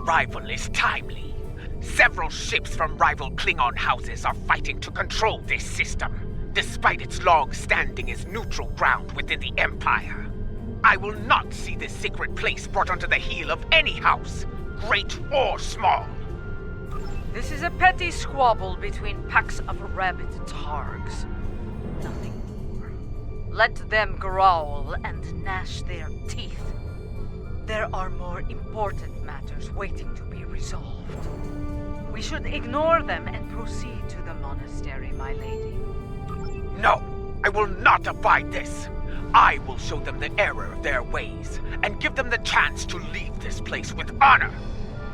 arrival is timely. Several ships from rival Klingon houses are fighting to control this system, despite its long standing as neutral ground within the Empire. I will not see this sacred place brought under the heel of any house, great or small. This is a petty squabble between packs of rabid targs. Nothing more. Let them growl and gnash their teeth. There are more important matters waiting to be resolved. We should ignore them and proceed to the monastery, my lady. No, I will not abide this. I will show them the error of their ways, and give them the chance to leave this place with honor.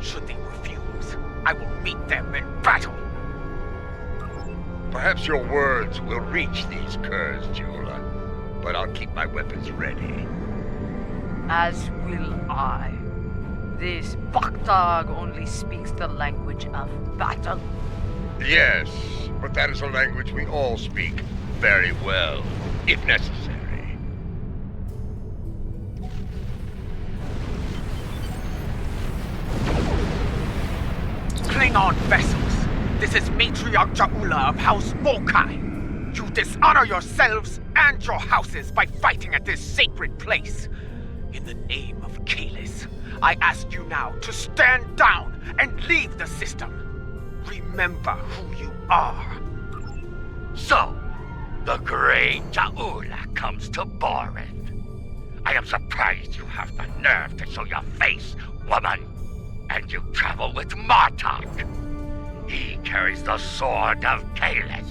Should they refuse, I will meet them in battle. Perhaps your words will reach these curs, Jula, but I'll keep my weapons ready. As will I. This Baktag only speaks the language of battle. Yes, but that is a language we all speak very well, if necessary. Klingon vessels, this is Matriarch Jaula of House Volkai. You dishonor yourselves and your houses by fighting at this sacred place. In the name of Kalis, I ask you now to stand down and leave the system. Remember who you are. So, the great Jaula comes to Borith. I am surprised you have the nerve to show your face, woman. And you travel with Martok. He carries the sword of Kalis.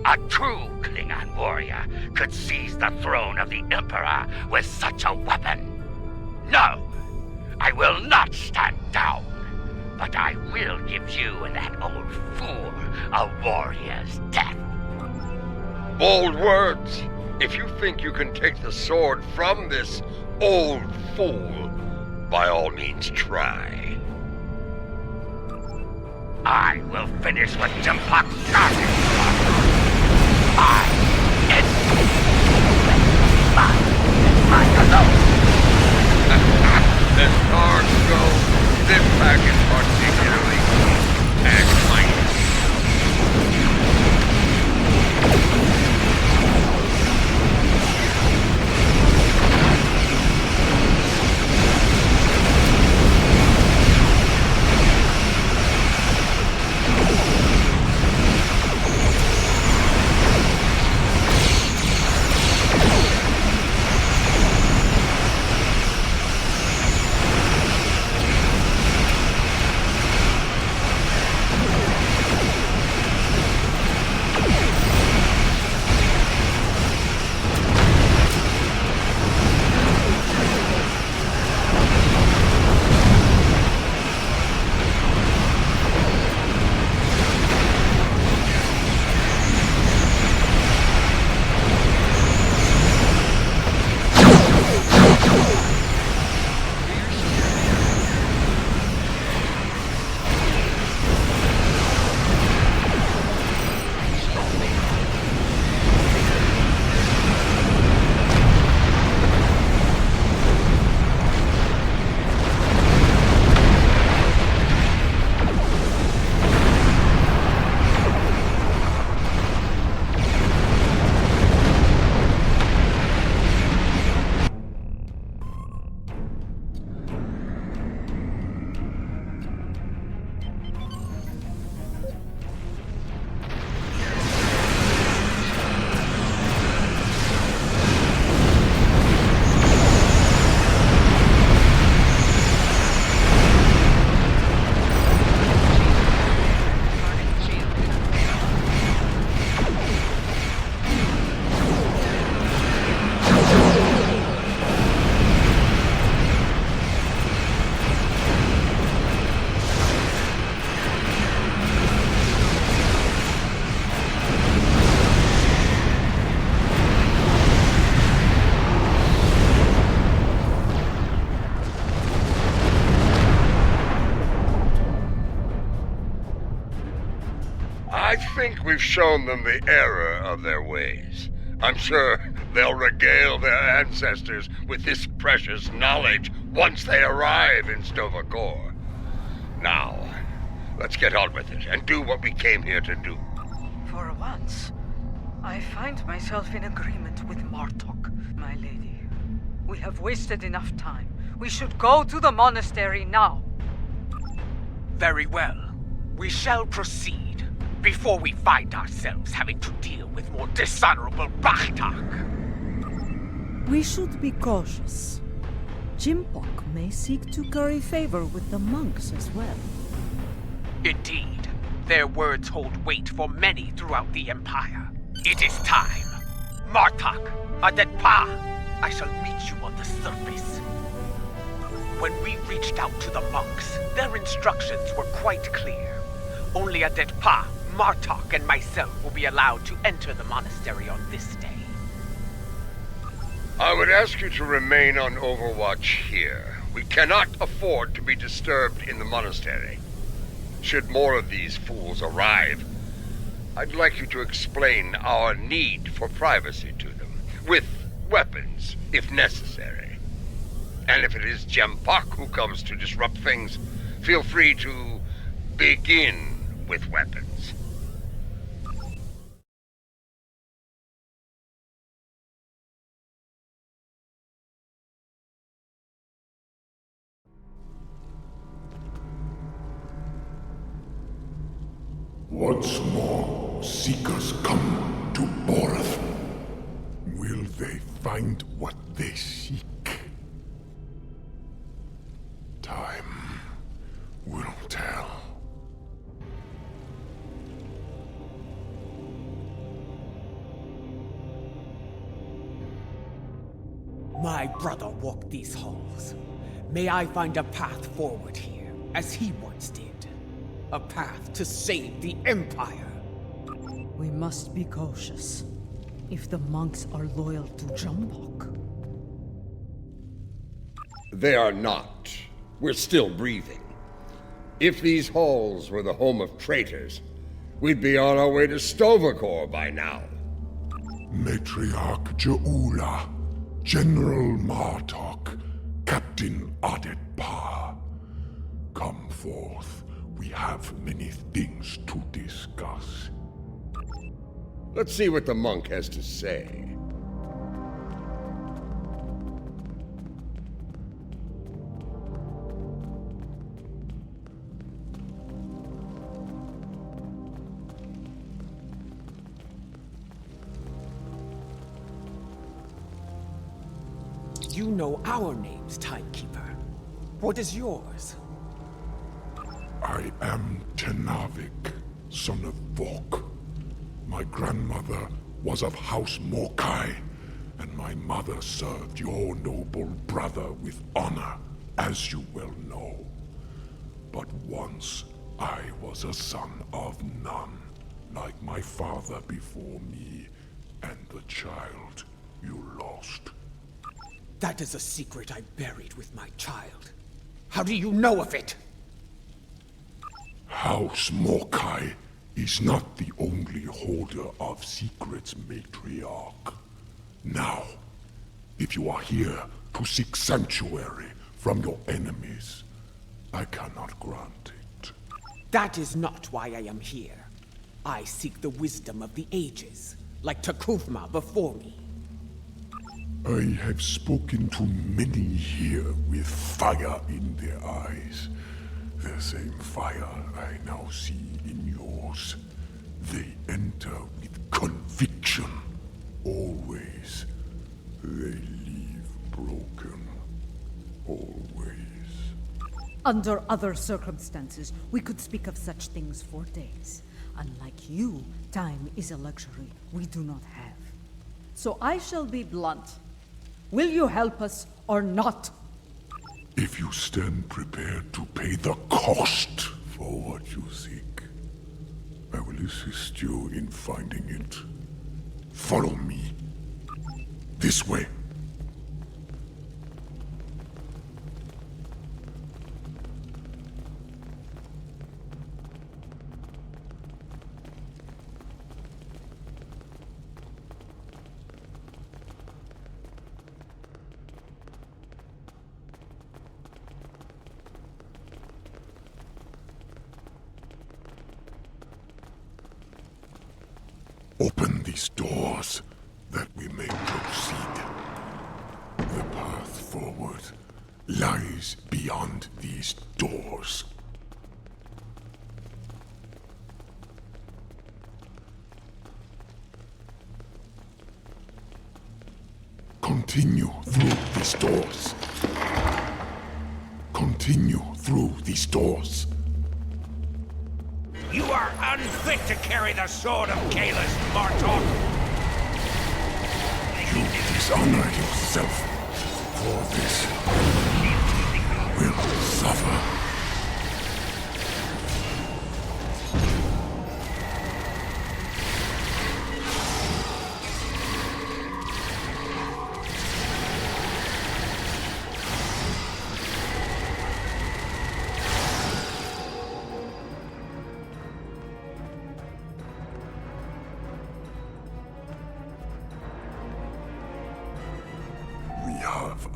A true Klingon warrior could seize the throne of the Emperor with such a weapon. No, I will not stand down, but I will give you and that old fool a warrior's death. Bold words. If you think you can take the sword from this old fool, by all means try. I will finish what Jimpak started. I alone. As cards go, this pack is particularly keen and mighty. I think we've shown them the error of their ways. I'm sure they'll regale their ancestors with this precious knowledge once they arrive in Sto-vo-kor. Now, let's get on with it and do what we came here to do. For once, I find myself in agreement with Martok, my lady. We have wasted enough time. We should go to the monastery now. Very well. We shall proceed before we find ourselves having to deal with more dishonorable Bachtak. We should be cautious. Jimpok may seek to curry favor with the monks as well. Indeed, their words hold weight for many throughout the Empire. It is time. Martok, Adetpa, I shall meet you on the surface. When we reached out to the monks, their instructions were quite clear. Only Adetpa, Martok, and myself will be allowed to enter the monastery on this day. I would ask you to remain on overwatch here. We cannot afford to be disturbed in the monastery. Should more of these fools arrive, I'd like you to explain our need for privacy to them, with weapons, if necessary. And if it is Jempak who comes to disrupt things, feel free to begin with weapons. Once more, seekers come to Boreth. Will they find what they seek? Time will tell. My brother walked these halls. May I find a path forward here, as he once did. A path to save the Empire. We must be cautious. If the monks are loyal to Jimpok. They are not. We're still breathing. If these halls were the home of traitors, we'd be on our way to Sto-vo-kor by now. Matriarch Ja'ula, General Martok, Captain Adetpa. Come forth. We have many things to discuss. Let's see what the monk has to say. You know our names, Timekeeper. What is yours? I am Tenavik, son of Vok. My grandmother was of House Morkai, and my mother served your noble brother with honor, as you well know. But once I was a son of none, like my father before me, and the child you lost. That is a secret I buried with my child. How do you know of it? House Morkai is not the only holder of secrets, Matriarch. Now, if you are here to seek sanctuary from your enemies, I cannot grant it. That is not why I am here. I seek the wisdom of the ages, like Takufma before me. I have spoken to many here with fire in their eyes. The same fire I now see in yours. They enter with conviction. Always. They leave broken. Always. Under other circumstances, we could speak of such things for days. Unlike you, time is a luxury we do not have. So I shall be blunt. Will you help us or not? If you stand prepared to pay the cost for what you seek, I will assist you in finding it. Follow me. This way. Open these doors, that we may proceed. The path forward lies beyond these doors. Continue through these doors. Continue through these doors. You are unfit to carry the sword of Kalis, Martok! You dishonor yourself. For this, will suffer.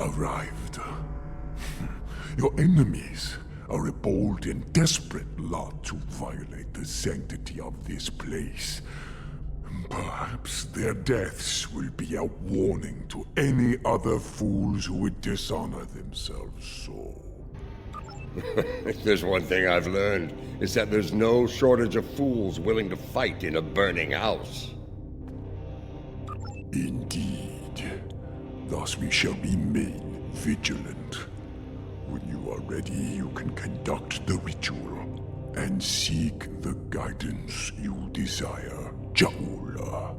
Arrived. Your enemies are a bold and desperate lot to violate the sanctity of this place. Perhaps their deaths will be a warning to any other fools who would dishonor themselves so. If there's one thing I've learned, it's that there's no shortage of fools willing to fight in a burning house. Indeed. Thus we shall remain vigilant. When you are ready, you can conduct the ritual and seek the guidance you desire, Jaula.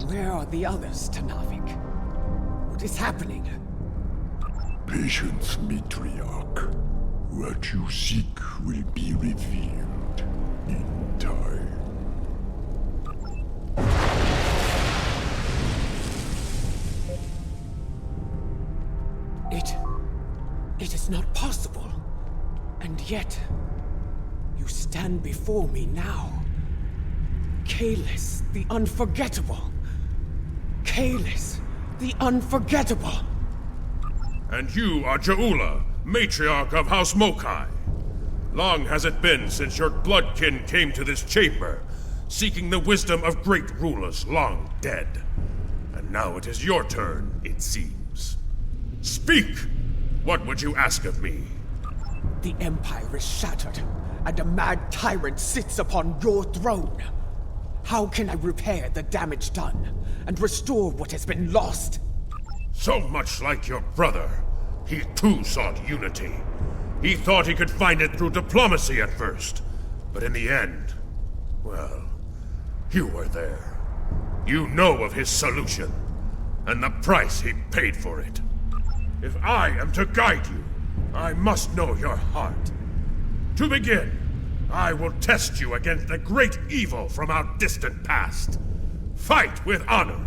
Where are the others, Tanavik? What is happening? Patience, Matriarch. What you seek will be revealed in time. It is not possible. And yet, you stand before me now. Kalis, the Unforgettable. Kalis, the Unforgettable. And you are Jaula, matriarch of House Mokai. Long has it been since your bloodkin came to this chamber, seeking the wisdom of great rulers long dead. And now it is your turn, it seems. Speak! What would you ask of me? The Empire is shattered, and a mad tyrant sits upon your throne. How can I repair the damage done, and restore what has been lost? So much like your brother, he too sought unity. He thought he could find it through diplomacy at first, but in the end, well, you were there. You know of his solution, and the price he paid for it. If I am to guide you, I must know your heart. To begin, I will test you against the great evil from our distant past. Fight with honor.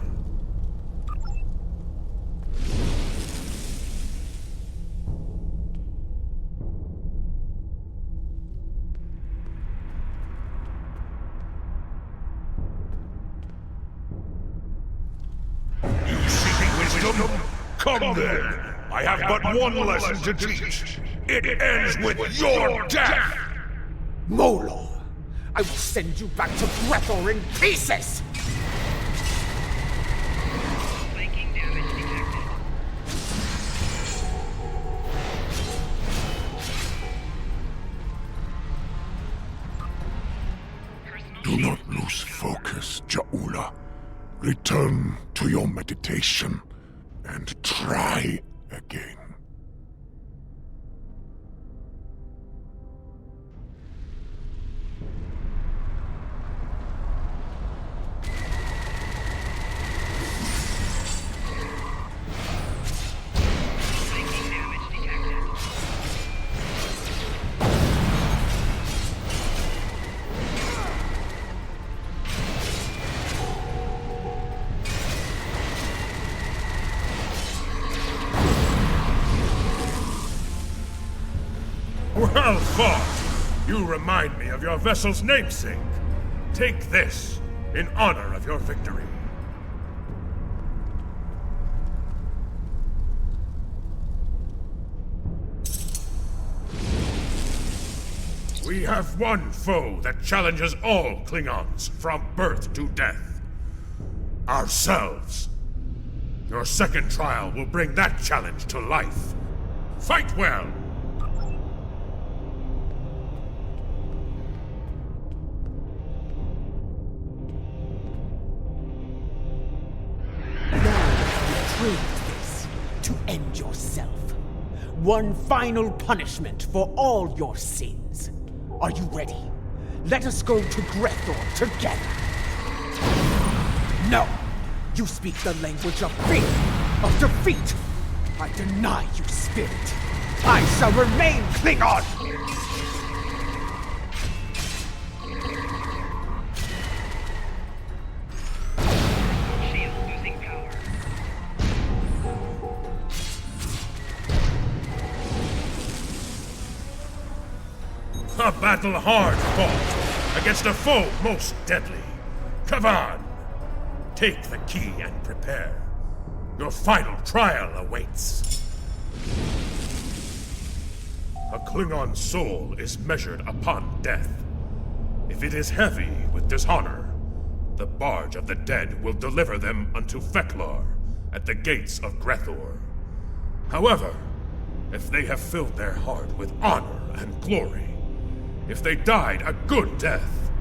You seek wisdom? Come then. I have but one lesson to teach. It ends with your death! Molor, I will send you back to Brethor in pieces! Flanking damage detected. Do not lose focus, Jaula. Return to your meditation and try again. Flanking damage detected. Well fought! You remind me of your vessel's namesake. Take this in honor of your victory. We have one foe that challenges all Klingons from birth to death. Ourselves. Your second trial will bring that challenge to life. Fight well! Trade this to end yourself. One final punishment for all your sins. Are you ready? Let us go to Grethor together. No! You speak the language of fear, of defeat. I deny you, spirit. I shall remain Klingon! Shield losing power. A battle hard fought against a foe most deadly. Kavan, take the key and prepare. Your final trial awaits. A Klingon soul is measured upon death. If it is heavy with dishonor, the barge of the dead will deliver them unto Feklar at the gates of Grethor. However, if they have filled their heart with honor and glory, if they died a good death,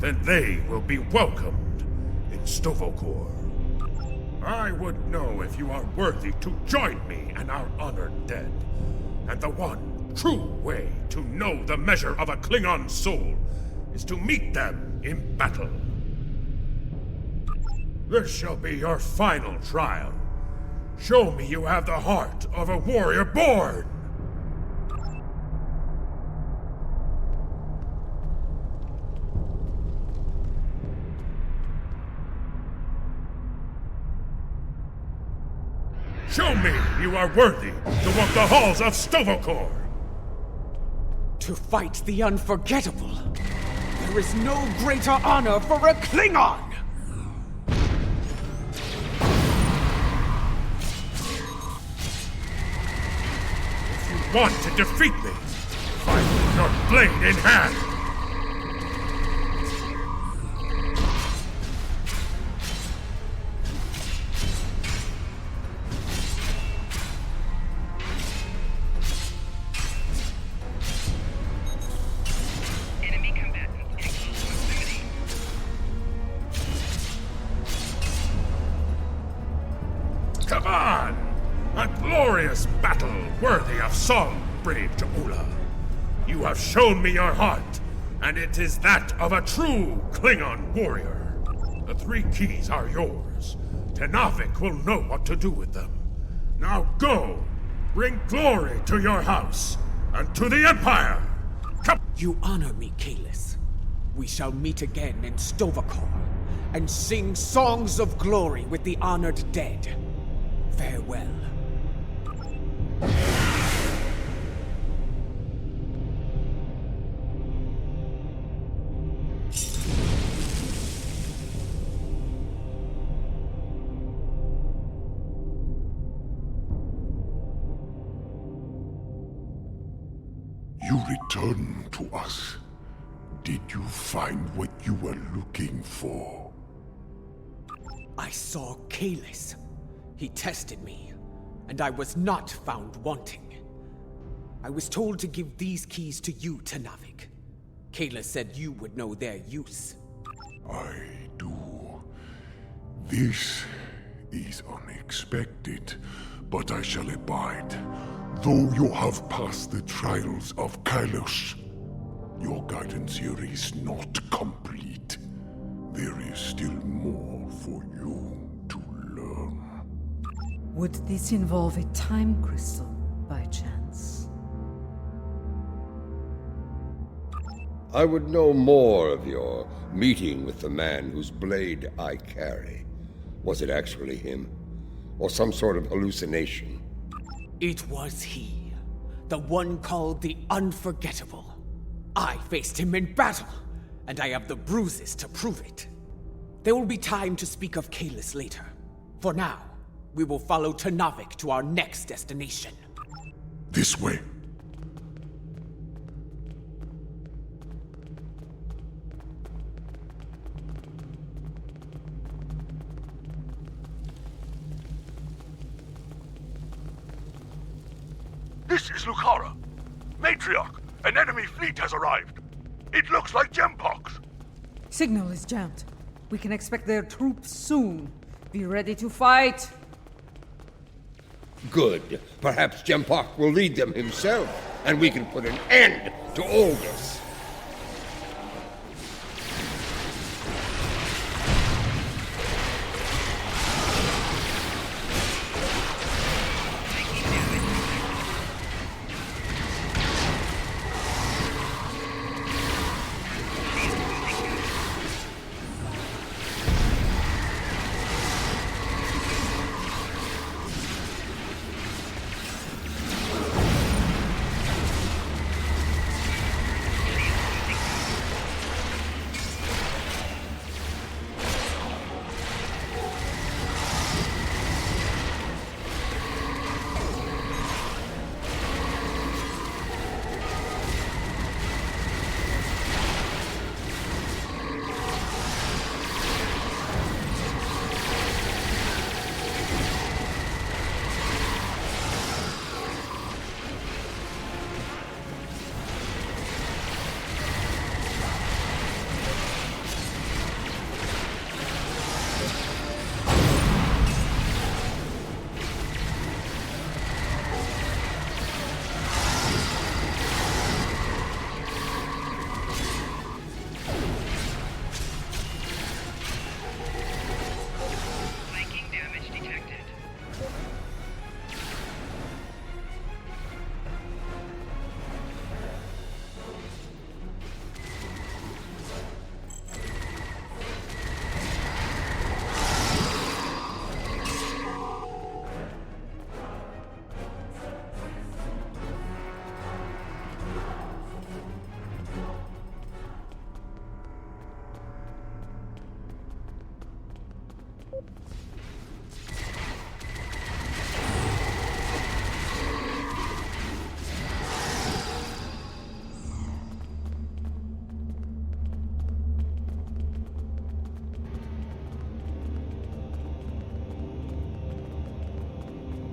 then they will be welcomed in Stovokor. I would know if you are worthy to join me and our honored dead. And the one true way to know the measure of a Klingon soul is to meet them in battle. This shall be your final trial. Show me you have the heart of a warrior born! Show me you are worthy to walk the halls of Stovokor! To fight the unforgettable, there is no greater honor for a Klingon! If you want to defeat me, fight with your blade in hand! Enemy combatant in close proximity. Come on! A glorious battle worthy of song, brave Ja'ula. You have shown me your heart, and it is that of a true Klingon warrior. The 3 keys are yours. Tenavik will know what to do with them. Now go! Bring glory to your house, and to the Empire! Come! You honor me, Kahless. We shall meet again in Stovokor, and sing songs of glory with the honored dead. Farewell. You returned to us. Did you find what you were looking for? I saw Kahless. He tested me, and I was not found wanting. I was told to give these keys to you, Tenavik. Kahless said you would know their use. I do. This is unexpected, but I shall abide. Though you have passed the trials of Kahless, your guidance here is not complete. There is still more for you to learn. Would this involve a time crystal, by chance? I would know more of your meeting with the man whose blade I carry. Was it actually him? Or some sort of hallucination? It was he. The one called the Unforgettable. I faced him in battle, and I have the bruises to prove it. There will be time to speak of Kalis later. For now, we will follow Tenavik to our next destination. This way. This is Lucara. Matriarch, an enemy fleet has arrived. It looks like Gempox. Signal is jammed. We can expect their troops soon. Be ready to fight. Good. Perhaps Gempox will lead them himself, and we can put an end to all this. Viking damage detected.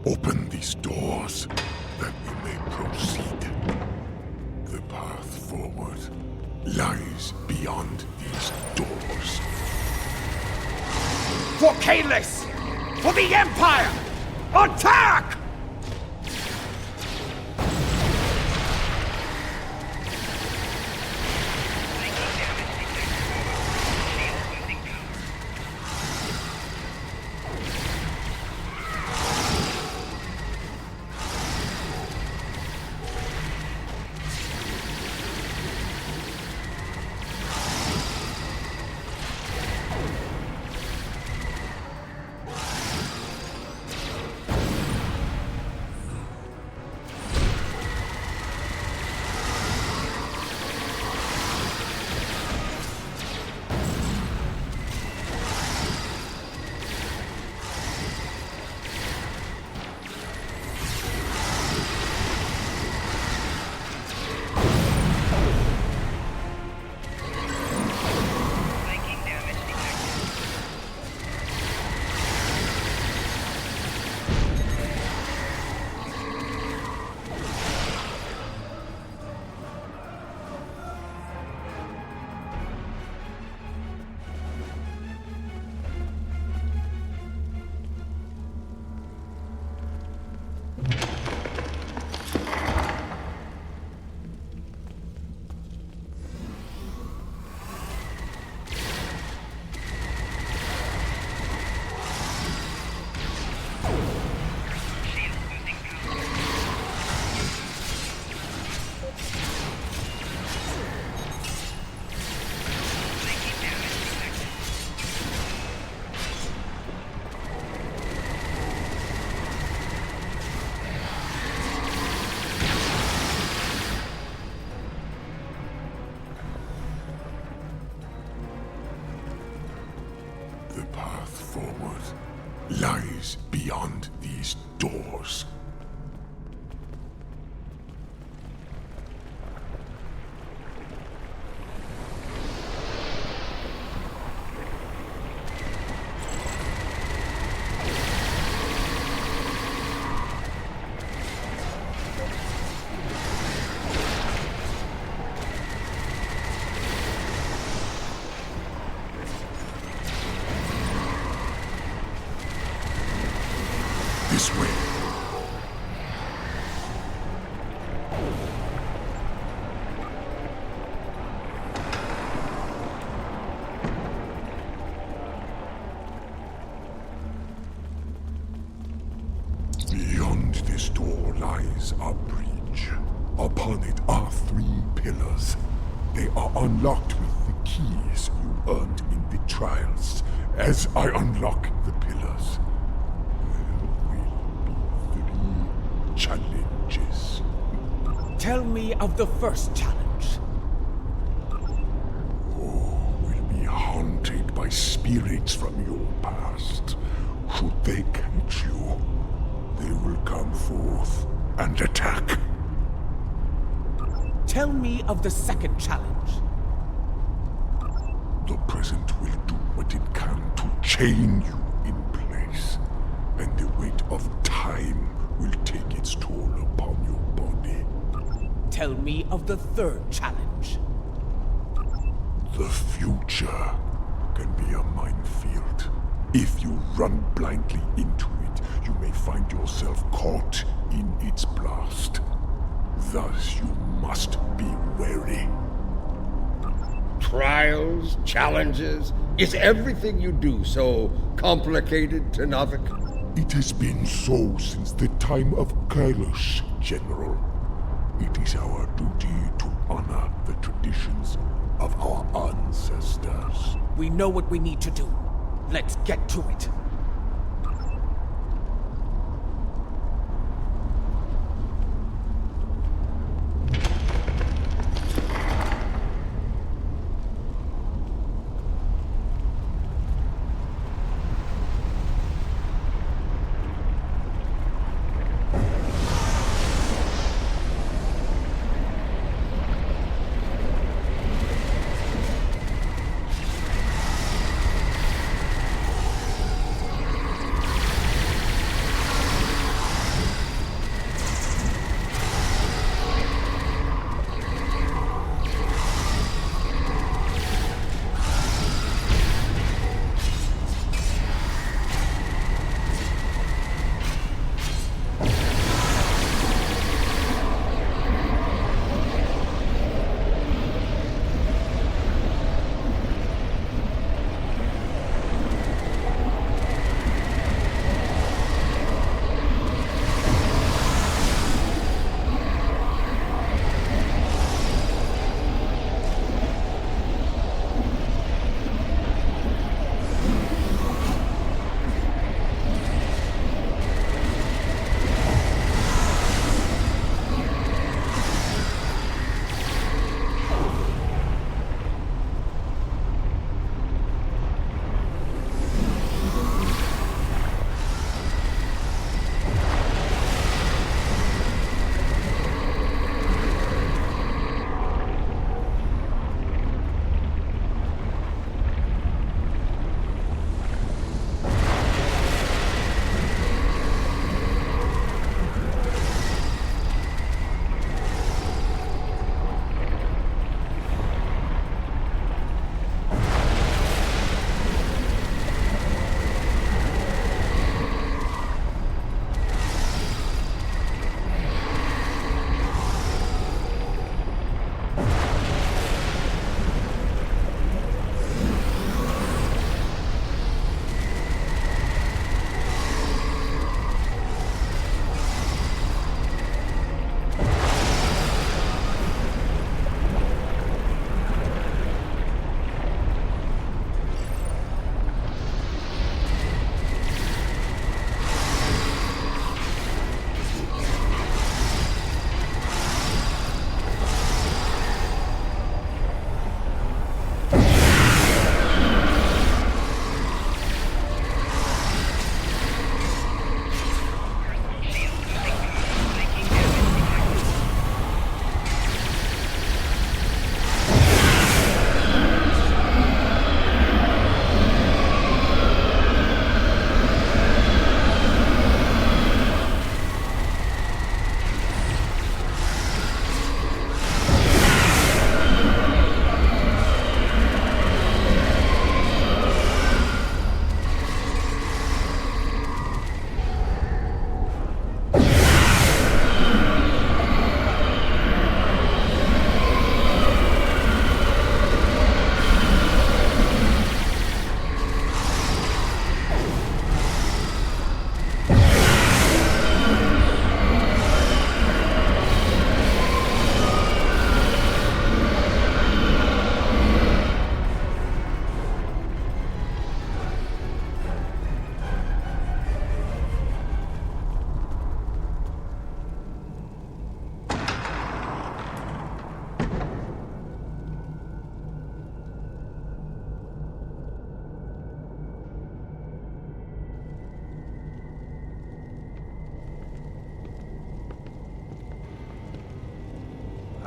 Open these doors, that we may proceed. The path forward lies beyond these doors. For Kalis! For the Empire! Attack! doors. This way. Beyond this door lies a bridge. Upon it are 3 pillars. They are unlocked with the keys you earned in the trials. As I unlock the pillars, challenges. Tell me of the first challenge. Will be haunted by spirits from your past. Should they catch you, they will come forth and attack. Tell me of the second challenge. The present will do what it can to chain you in place, and the weight of time will take its toll upon your body. Tell me of the third challenge. The future can be a minefield. If you run blindly into it, you may find yourself caught in its blast. Thus, you must be wary. Trials, challenges, is everything you do so complicated, Tenavik? It has been so since the time of Kailash, General. It is our duty to honor the traditions of our ancestors. We know what we need to do. Let's get to it.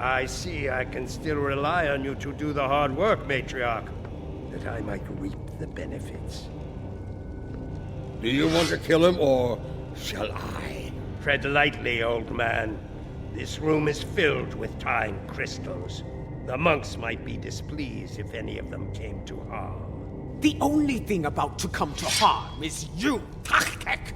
I see I can still rely on you to do the hard work, Matriarch, that I might reap the benefits. Do you want to kill him, or shall I? Tread lightly, old man. This room is filled with time crystals. The monks might be displeased if any of them came to harm. The only thing about to come to harm is you, Taktek!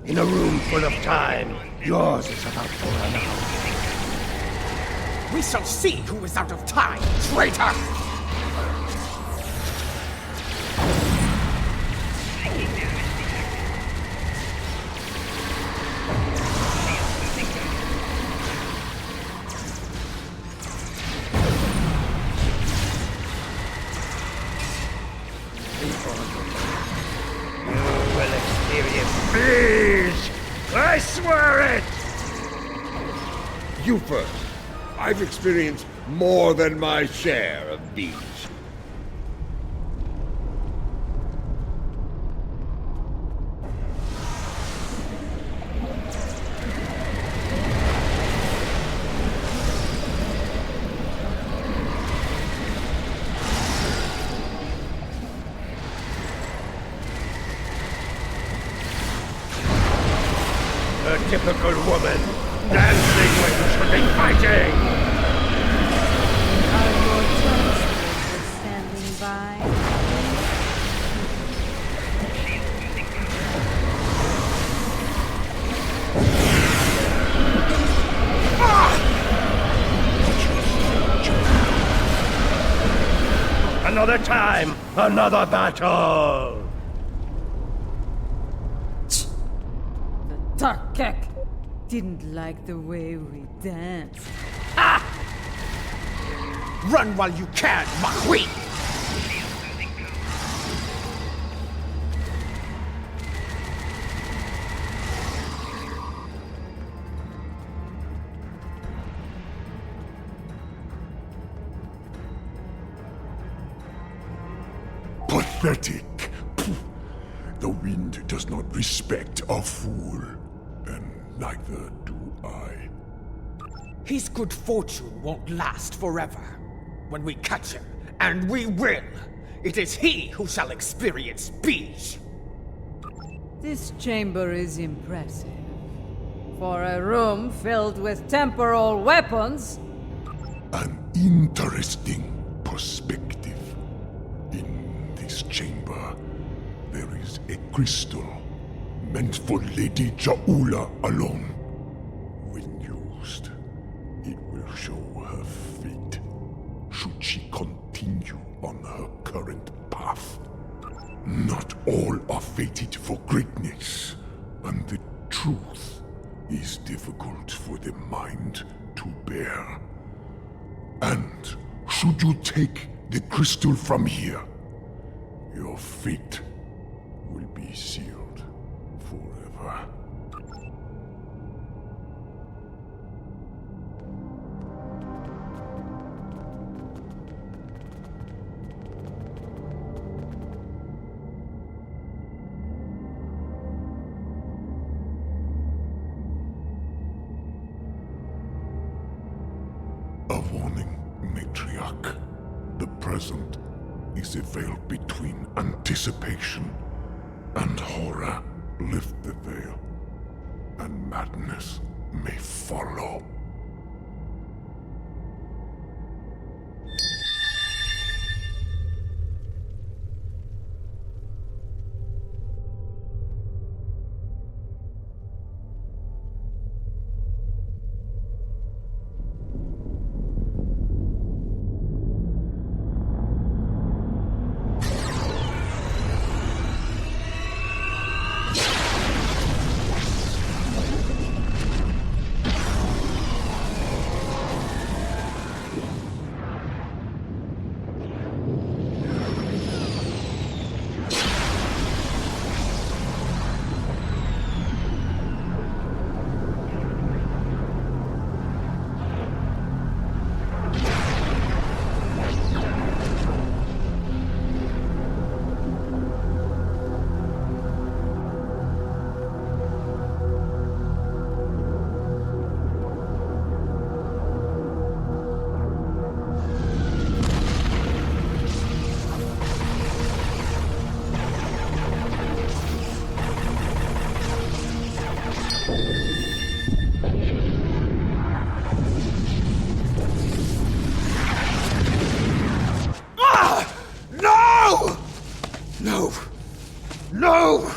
In a room full of time, yours is about to run out. We shall see who is out of time, traitor! Please! I swear it! You first. I've experienced more than my share of these. A typical woman, dancing when you should be fighting! Are your translators standing by? Another time, another battle! Takek didn't like the way we danced. Run while you can, Makhui! Pathetic. Pooh. The wind does not respect a fool, and neither do I. His good fortune won't last forever. When we catch him, and we will, it is he who shall experience peace. This chamber is impressive. For a room filled with temporal weapons, An interesting perspective. In this chamber, there is a crystal meant for Lady Jaula alone. When used, it will show her fate, should she continue on her current path. Not all are fated for greatness, and the truth is difficult for the mind to bear. And should you take the crystal from here, your fate will be sealed forever. A warning, Matriarch. The present is a veil between anticipation and horror. Lift the veil, and madness may follow. No!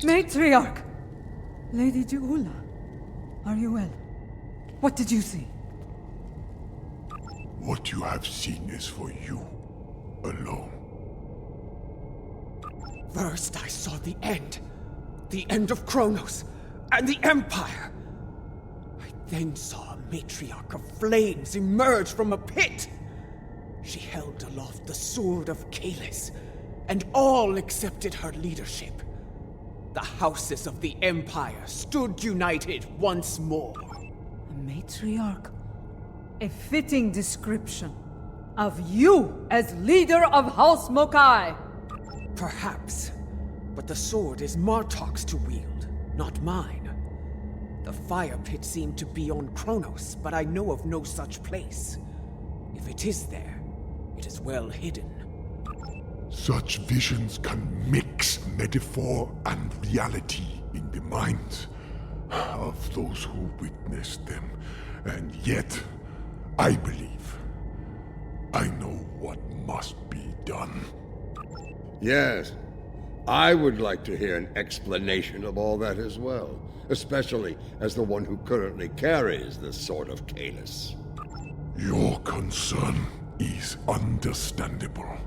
Matriarch! Lady Juula, are you well? What did you see? What you have seen is for you alone. First I saw the end. The end of Kronos and the Empire. I then saw a matriarch of flames emerge from a pit. She held aloft the sword of Kalis, and all accepted her leadership. The houses of the Empire stood united once more. A matriarch? A fitting description of you as leader of House Mokai. Perhaps, but the sword is Martok's to wield, not mine. The fire pit seemed to be on Kronos, but I know of no such place. If it is there, it is well hidden. Such visions can mix metaphor and reality in the minds of those who witness them. And yet, I believe I know what must be done. Yes, I would like to hear an explanation of all that as well, especially as the one who currently carries the Sword of Kalis. Your concern is understandable.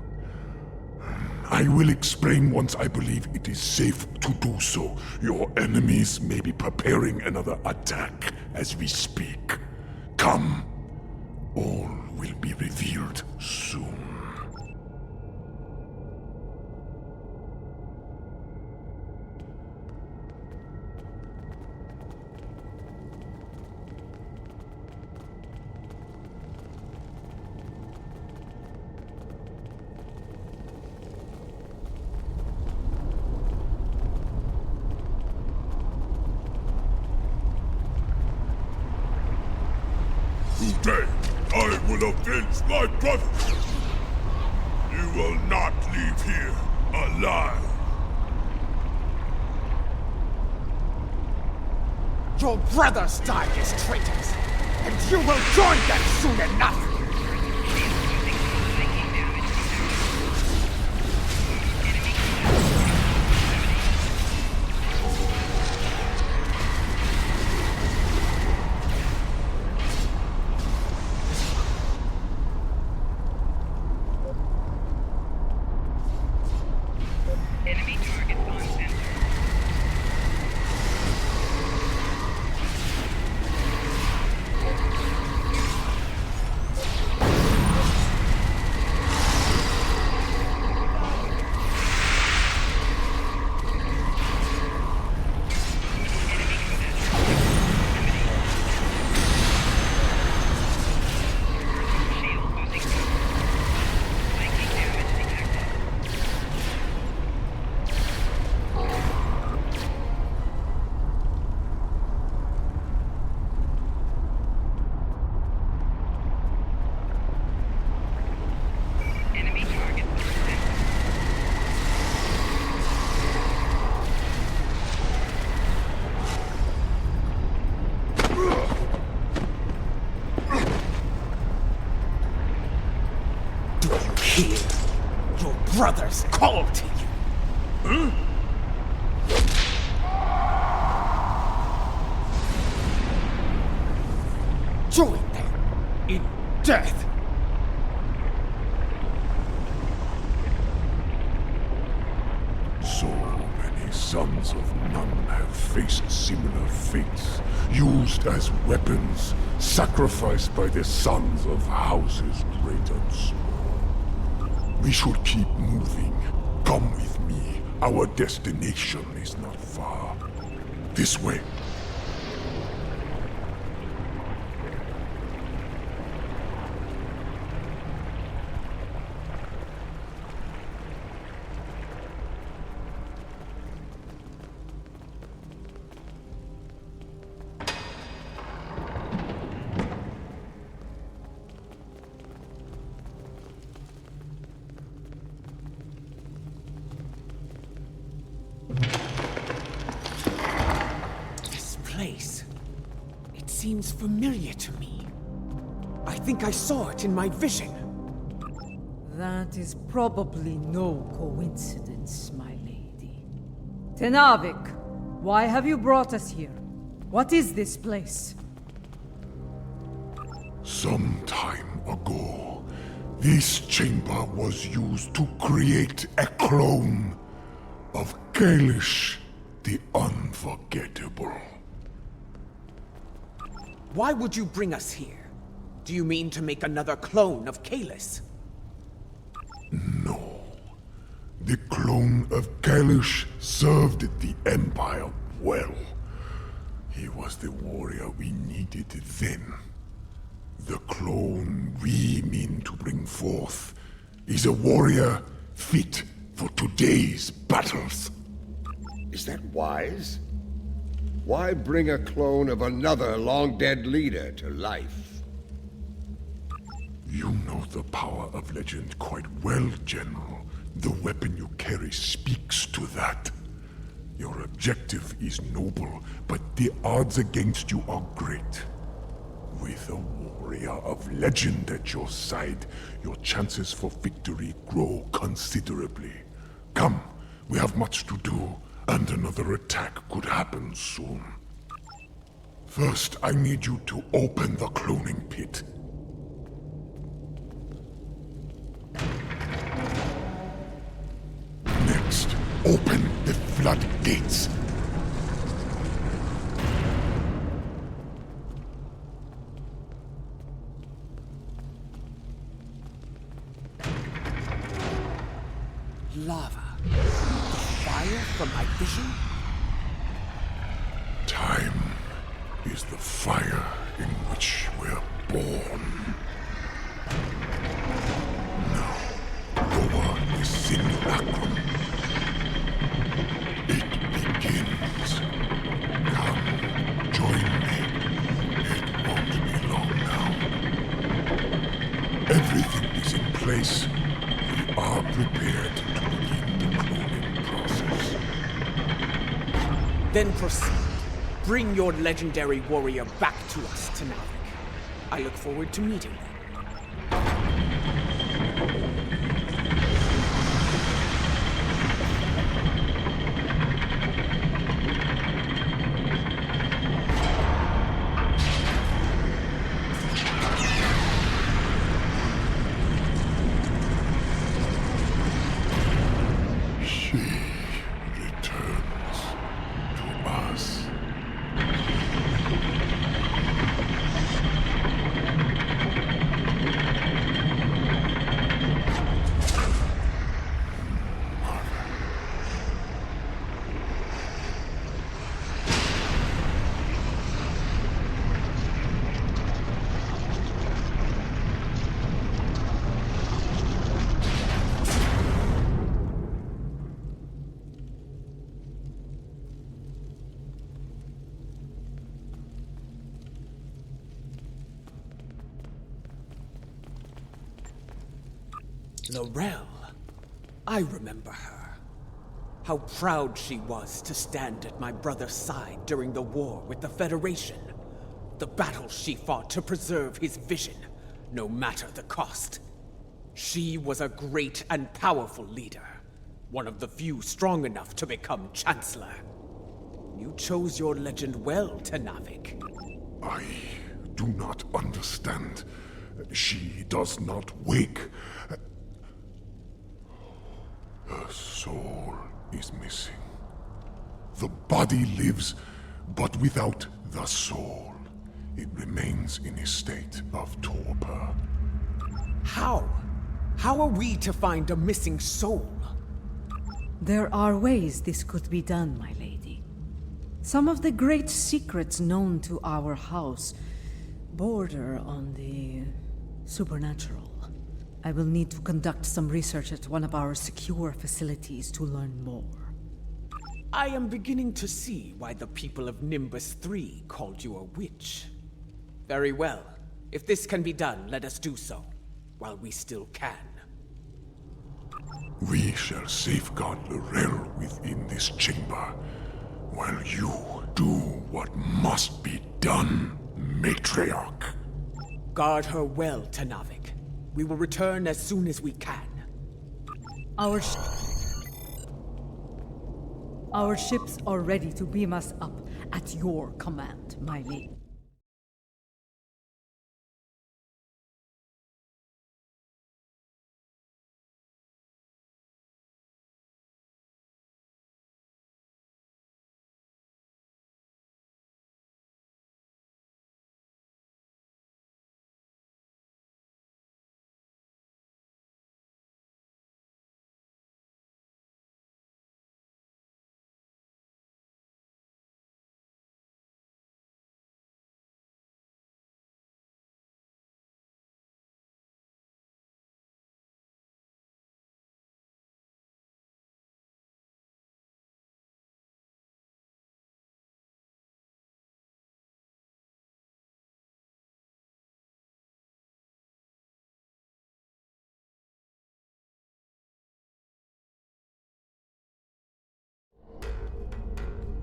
I will explain once I believe it is safe to do so. Your enemies may be preparing another attack as we speak. Come. All will be revealed soon. Today, I will avenge my brother. You will not leave here alive. Your brothers died as traitors, and you will join them soon enough! Enemy target on center. brothers call to you. Join them in death. So many sons of none have faced similar fates, used as weapons, sacrificed by the sons of houses great and small. We should keep moving. Come with me. Our destination is not far. This way. Place. It seems familiar to me. I think I saw it in my vision. That is probably no coincidence, my lady. Tenavik, why have you brought us here? What is this place? Some time ago, this chamber was used to create a clone of Kalish the Unforgettable. Why would you bring us here? Do you mean to make another clone of Kalis? No. The clone of Kalish served the Empire well. He was the warrior we needed then. The clone we mean to bring forth is a warrior fit for today's battles. Is that wise? Why bring a clone of another long-dead leader to life? You know the power of legend quite well, General. The weapon you carry speaks to that. Your objective is noble, but the odds against you are great. With a warrior of legend at your side, your chances for victory grow considerably. Come, we have much to do, and another attack could happen soon. First, I need you to open the cloning pit. Next, open the floodgates. Lava. The fire from my vision? Time is the fire in which we're born. Now, lower the simulacrum. It begins. Come, join me. It won't be long now. Everything is in place. We are prepared to begin the cloning process. Then proceed. Bring your legendary warrior back to us, Tenavik. I look forward to meeting them. She returns to us. Laurel. I remember her. How proud she was to stand at my brother's side during the war with the Federation. The battles she fought to preserve his vision, no matter the cost. She was a great and powerful leader. One of the few strong enough to become Chancellor. You chose your legend well, Tenavik. I do not understand. She does not wake. Her soul is missing. The body lives, but without the soul. It remains in a state of torpor. How? How are we to find a missing soul? There are ways this could be done, my lady. Some of the great secrets known to our house border on the supernatural. I will need to conduct some research at one of our secure facilities to learn more. I am beginning to see why the people of Nimbus 3 called you a witch. Very well. If this can be done, let us do so, while we still can. We shall safeguard Lorel within this chamber, while you do what must be done, Matriarch. Guard her well, Tenavik. We will return as soon as we can. Our ships are ready to beam us up at your command, my lady.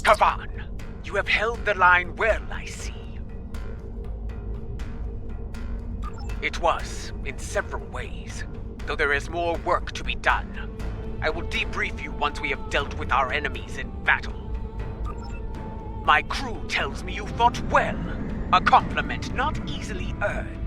Kavan, you have held the line well, I see. It was, in several ways, though there is more work to be done. I will debrief you once we have dealt with our enemies in battle. My crew tells me you fought well, a compliment not easily earned.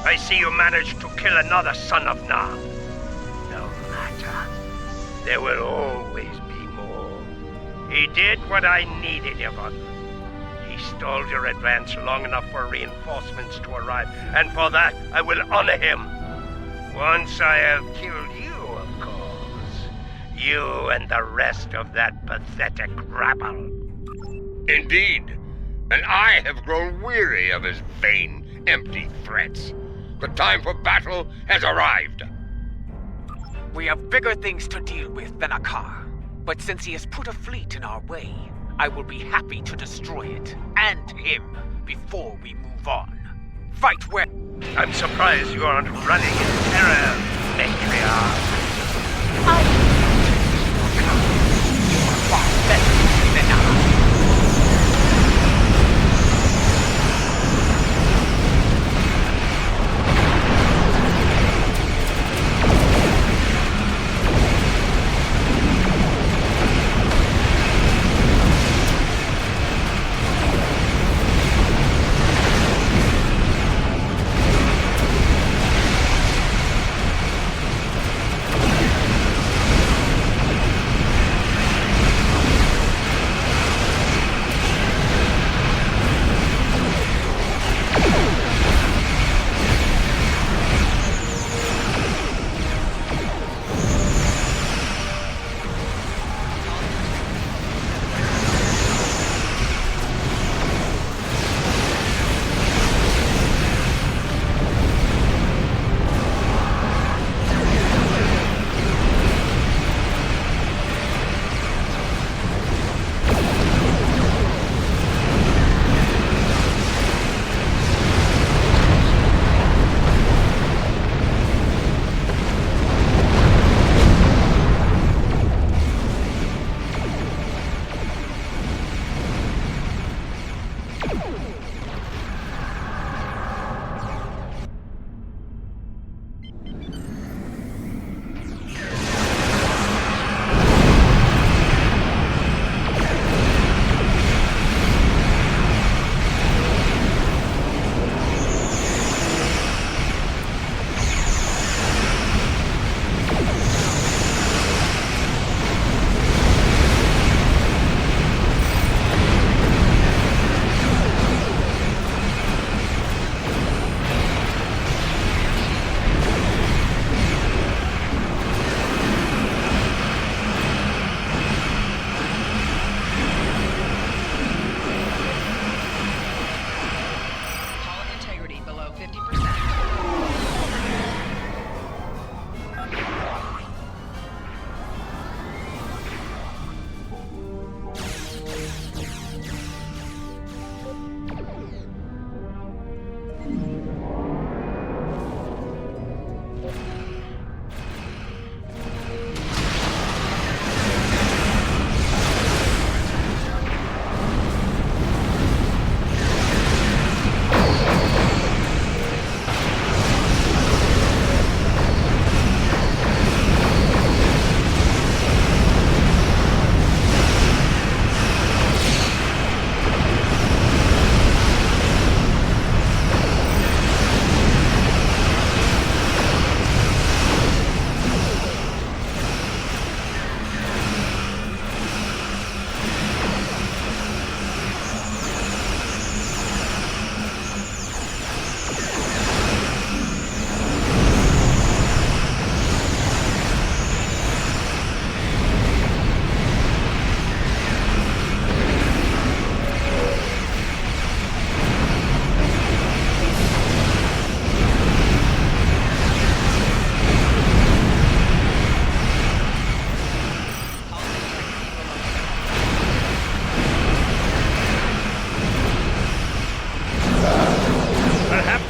I see you managed to kill another son of Nam. No matter. There will always be more. He did what I needed of him. He stalled your advance long enough for reinforcements to arrive, and for that I will honor him. Once I have killed you, of course. You and the rest of that pathetic rabble. Indeed. And I have grown weary of his vain, empty threats. The time for battle has arrived. We have bigger things to deal with than Akar. But since he has put a fleet in our way, I will be happy to destroy it, and him, before we move on. Fight where... I'm surprised you aren't running in terror, Matriarch. Far better than I.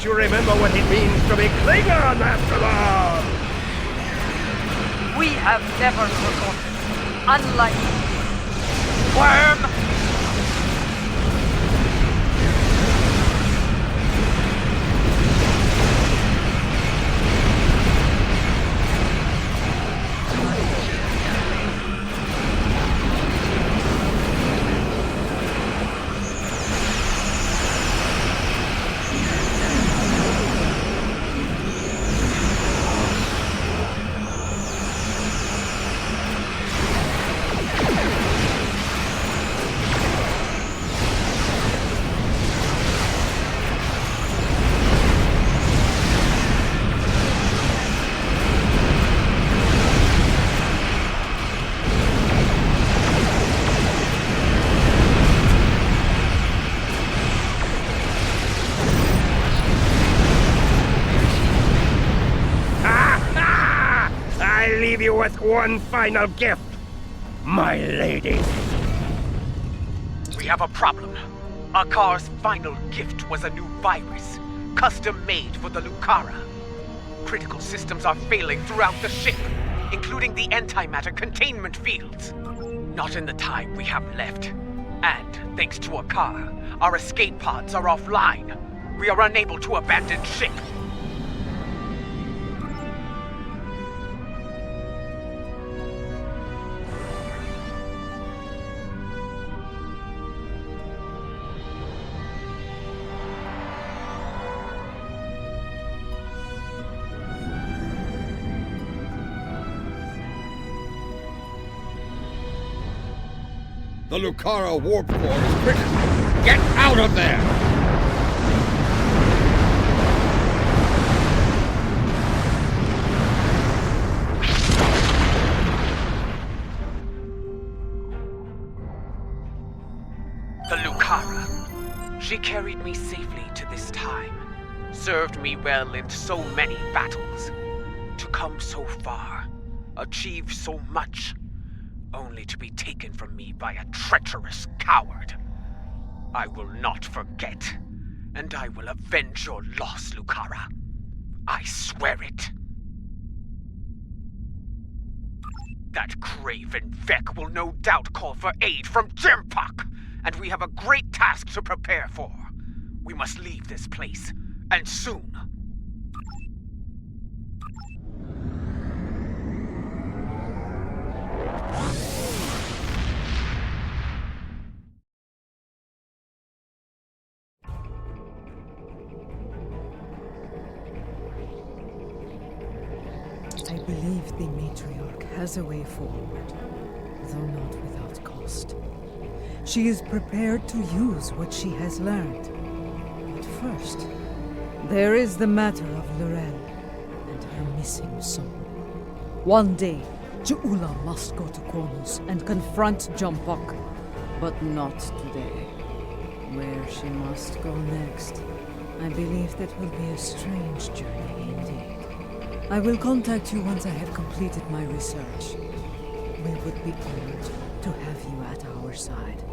you remember what it means to be Klingon after all! We have never forgotten. Unlike Worm! Leave you with one final gift, my lady. We have a problem. Akar's final gift was a new virus, custom-made for the Lucara. Critical systems are failing throughout the ship, including the antimatter containment fields. Not in the time we have left. And, thanks to Akar, our escape pods are offline. We are unable to abandon ship. The Lucara warp core is quick! Get out of there! The Lucara. She carried me safely to this time. Served me well in so many battles. To come so far. Achieve so much. Only to be taken from me by a treacherous coward. I will not forget, and I will avenge your loss, Lucara. I swear it. That craven Vek will no doubt call for aid from Jimpak, and we have a great task to prepare for. We must leave this place, and soon. I believe the matriarch has a way forward, though not without cost. She is prepared to use what she has learned. But first, there is the matter of Lorel and her missing soul. One day, Ja'ula must go to Kronos and confront Jumpuck, but not today. Where she must go next, I believe that will be a strange journey indeed. I will contact you once I have completed my research. We would be honored to have you at our side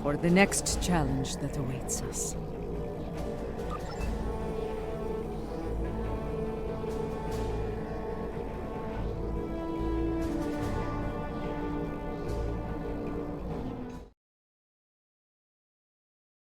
for the next challenge that awaits us.